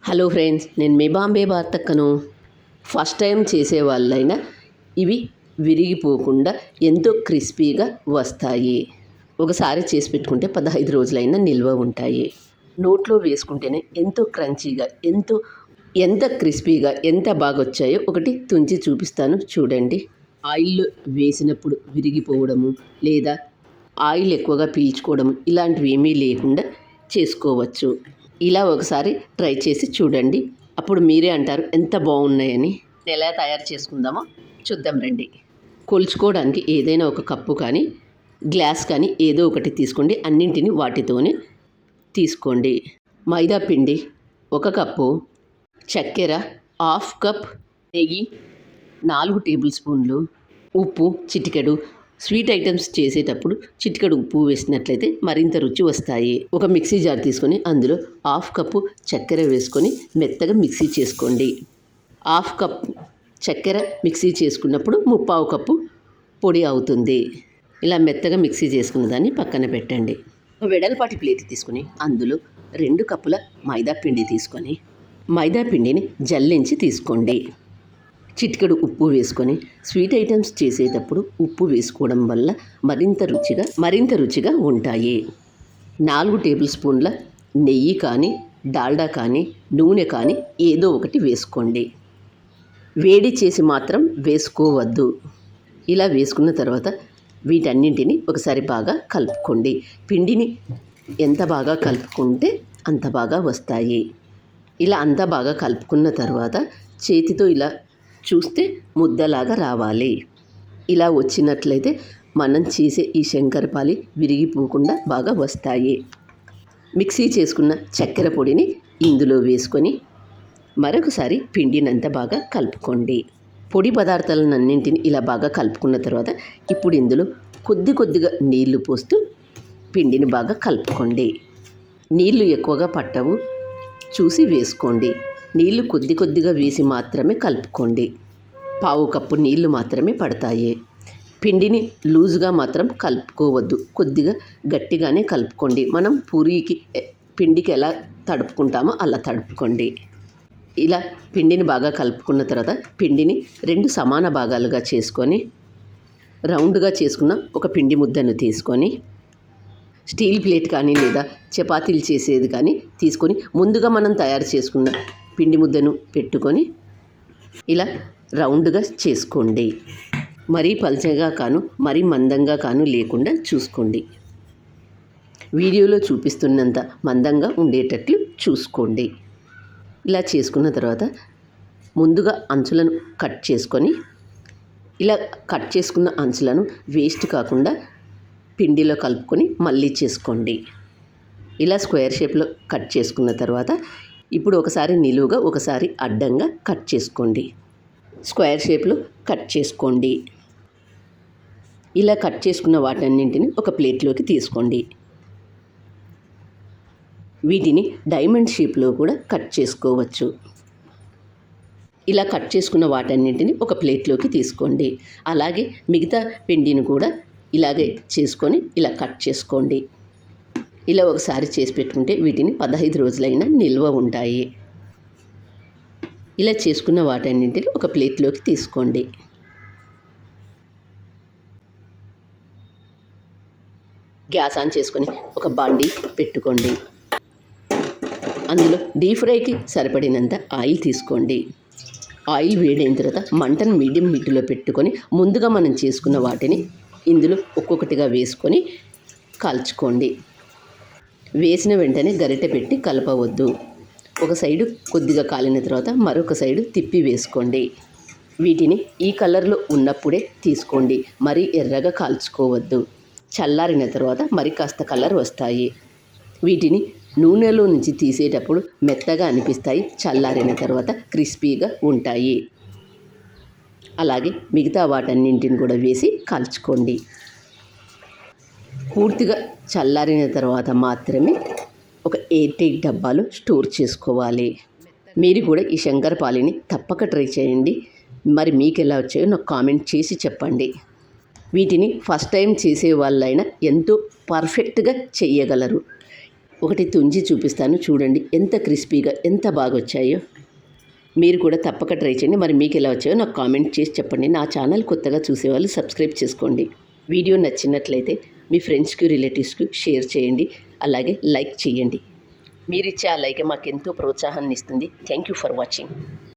Hello friends, నేను మీ Bombay బార్తక్కను. First time చేసే వాళ్ళైనా ఇవి విరిగిపోకుండా ఎంతో క్రిస్పీగా వస్తాయి. ఒకసారి చేసి పెట్టుకుంటే 15 రోజులైనా నిల్వ ఉంటాయి. నోట్లో వేసుకుంటేనే ఎంతో క్రంచీగా, ఎంత క్రిస్పీగా, ఎంత బాగా వచ్చాయో ఒకటి తుంచి చూపిస్తాను చూడండి. ఆయిల్లో వేసినప్పుడు విరిగిపోవడము లేదా ఆయిల్ ఎక్కువగా పీల్చుకోవడం ఇలాంటివి ఏమీ లేకుండా చేసుకోవచ్చు. ఇలా ఒకసారి ట్రై చేసి చూడండి. అప్పుడు మీరే అంటారు ఎంత బాగున్నాయని. ఎలా తయారు చేసుకుందామో చూద్దాం రండి. కొలుచుకోవడానికి ఏదైనా ఒక కప్పు కానీ గ్లాస్ కానీ ఏదో ఒకటి తీసుకోండి. అన్నింటిని వాటితోనే తీసుకోండి. మైదా పిండి 1 కప్పు, చక్కెర 1/2 కప్, నెయ్యి 4 టేబుల్ స్పూన్లు, ఉప్పు చిటికెడు. స్వీట్ ఐటమ్స్ చేసేటప్పుడు చిటికెడు ఉప్పు వేసినట్లయితే మరింత రుచి వస్తాయి. ఒక మిక్సీ జార్ తీసుకొని అందులో 1/2 కప్పు చక్కెర వేసుకొని మెత్తగా మిక్సీ చేసుకోండి. 1/2 కప్ చక్కెర మిక్సీ చేసుకున్నప్పుడు 3/4 కప్పు పొడి అవుతుంది. ఇలా మెత్తగా మిక్సీ చేసుకున్న దాన్ని పక్కన పెట్టండి. ఒక వెడల్పాటి ప్లేట్ తీసుకొని అందులో 2 కప్పుల మైదా పిండి తీసుకొని మైదా పిండిని జల్లించి తీసుకోండి. చిటికెడు ఉప్పు వేసుకొని స్వీట్ ఐటమ్స్ చేసేటప్పుడు ఉప్పు వేసుకోవడం వల్ల మరింత రుచిగా ఉంటాయి. 4 టేబుల్ స్పూన్ల నెయ్యి కానీ డాల్డా కానీ నూనె కానీ ఏదో ఒకటి వేసుకోండి. వేడి చేసి మాత్రం వేసుకోవద్దు. ఇలా వేసుకున్న తర్వాత వీటన్నింటిని ఒకసారి బాగా కలుపుకోండి. పిండిని ఎంత బాగా కలుపుకుంటే అంత బాగా వస్తాయి. ఇలా అంతా బాగా కలుపుకున్న తర్వాత చేతితో ఇలా చూస్తే ముద్దలాగా రావాలి. ఇలా వచ్చినట్లయితే మనం చేసే ఈ శంకరపాలి విరిగిపోకుండా బాగా వస్తాయి. మిక్సీ చేసుకున్న చక్కెర పొడిని ఇందులో వేసుకొని మరొకసారి పిండినంతా బాగా కలుపుకోండి. పొడి పదార్థాలన్నింటిని ఇలా బాగా కలుపుకున్న తర్వాత ఇప్పుడు ఇందులో కొద్దిగా నీళ్లు పోస్తూ పిండిని బాగా కలుపుకోండి. నీళ్లు ఎక్కువగా పట్టవు, చూసి వేసుకోండి. నీళ్లు కొద్దిగా వేసి మాత్రమే కలుపుకోండి. 1/4 కప్పు నీళ్లు మాత్రమే పడతాయి. పిండిని లూజుగా మాత్రం కలుపుకోవద్దు, కొద్దిగా గట్టిగానే కలుపుకోండి. మనం పూరీకి పిండికి ఎలా తడుపుకుంటామో అలా తడుపుకోండి. ఇలా పిండిని బాగా కలుపుకున్న తర్వాత పిండిని 2 సమాన భాగాలుగా చేసుకొని రౌండ్గా చేసుకున్న ఒక పిండి ముద్దను తీసుకొని స్టీల్ ప్లేట్ కానీ లేదా చపాతీలు చేసేది కానీ తీసుకొని ముందుగా మనం తయారు చేసుకున్న పిండి ముద్దను పెట్టుకొని ఇలా రౌండ్గా చేసుకోండి. మరీ పల్చగా కాను మరీ మందంగా కాను లేకుండా చూసుకోండి. వీడియోలో చూపిస్తున్నంత మందంగా ఉండేటట్లు చూసుకోండి. ఇలా చేసుకున్న తర్వాత ముందుగా అంచులను కట్ చేసుకొని ఇలా కట్ చేసుకున్న అంచులను వేస్ట్ కాకుండా పిండిలో కలుపుకొని మళ్ళీ చేసుకోండి. ఇలా స్క్వేర్ షేప్లో కట్ చేసుకున్న తర్వాత ఇప్పుడు ఒకసారి నిలువుగా ఒకసారి అడ్డంగా కట్ చేసుకోండి. స్క్వేర్ షేప్లో కట్ చేసుకోండి. ఇలా కట్ చేసుకున్న వాటన్నింటిని ఒక ప్లేట్లోకి తీసుకోండి. వీటిని డైమండ్ షేప్లో కూడా కట్ చేసుకోవచ్చు. ఇలా కట్ చేసుకున్న వాటన్నింటిని ఒక ప్లేట్లోకి తీసుకోండి. అలాగే మిగతా పిండిని కూడా ఇలాగే చేసుకొని ఇలా కట్ చేసుకోండి. ఇలా ఒకసారి చేసి పెట్టుకుంటే వీటిని 15 రోజులైనా నిల్వ ఉంటాయి. ఇలా చేసుకున్న వాటన్నింటిని ఒక ప్లేట్లోకి తీసుకోండి. గ్యాస్ ఆన్ చేసుకొని ఒక బాండీ పెట్టుకోండి. అందులో డీప్ ఫ్రైకి సరిపడినంత ఆయిల్ తీసుకోండి. ఆయిల్ వేడైన తర్వాత మంటను మీడియం హీట్లో పెట్టుకొని ముందుగా మనం చేసుకున్న వాటిని ఇందులో ఒక్కొక్కటిగా వేసుకొని కాల్చుకోండి. వేసిన వెంటనే గరిటె పెట్టి కలపవద్దు. ఒక సైడు కొద్దిగా కాలిన తర్వాత మరొక సైడు తిప్పి వేసుకోండి. వీటిని ఈ కలర్లో ఉన్నప్పుడే తీసుకోండి. మరీ ఎర్రగా కాల్చుకోవద్దు. చల్లారిన తర్వాత మరి కాస్త కలర్ వస్తాయి. వీటిని నూనెలో నుంచి తీసేటప్పుడు మెత్తగా అనిపిస్తాయి. చల్లారిన తర్వాత క్రిస్పీగా ఉంటాయి. అలాగే మిగతా వాటన్నింటిని కూడా వేసి కాల్చుకోండి. పూర్తిగా చల్లారిన తర్వాత మాత్రమే ఒక ఎయిర్ టైట్ డబ్బాలో స్టోర్ చేసుకోవాలి. మీరు కూడా ఈ శంకరపాలిని తప్పక ట్రై చేయండి. మరి మీకు ఎలా వచ్చాయో నాకు కామెంట్ చేసి చెప్పండి. వీటిని ఫస్ట్ టైం చేసే వాళ్ళైనా ఎంతో పర్ఫెక్ట్గా చేయగలరు. ఒకటి తుంచి చూపిస్తాను, చూడండి ఎంత క్రిస్పీగా ఎంత బాగా వచ్చాయో. మీరు కూడా తప్పక ట్రై చేయండి. మరి మీకు ఎలా వచ్చాయో నాకు కామెంట్ చేసి చెప్పండి. నా ఛానల్ కొత్తగా చూసేవాళ్ళు సబ్స్క్రైబ్ చేసుకోండి. వీడియో నచ్చినట్లయితే మీ ఫ్రెండ్స్కి, రిలేటివ్స్కి షేర్ చేయండి. అలాగే లైక్ చేయండి. మీరిచ్చే ఆ లైక్ మాకెంతో ప్రోత్సాహాన్ని ఇస్తుంది. Thank you for watching.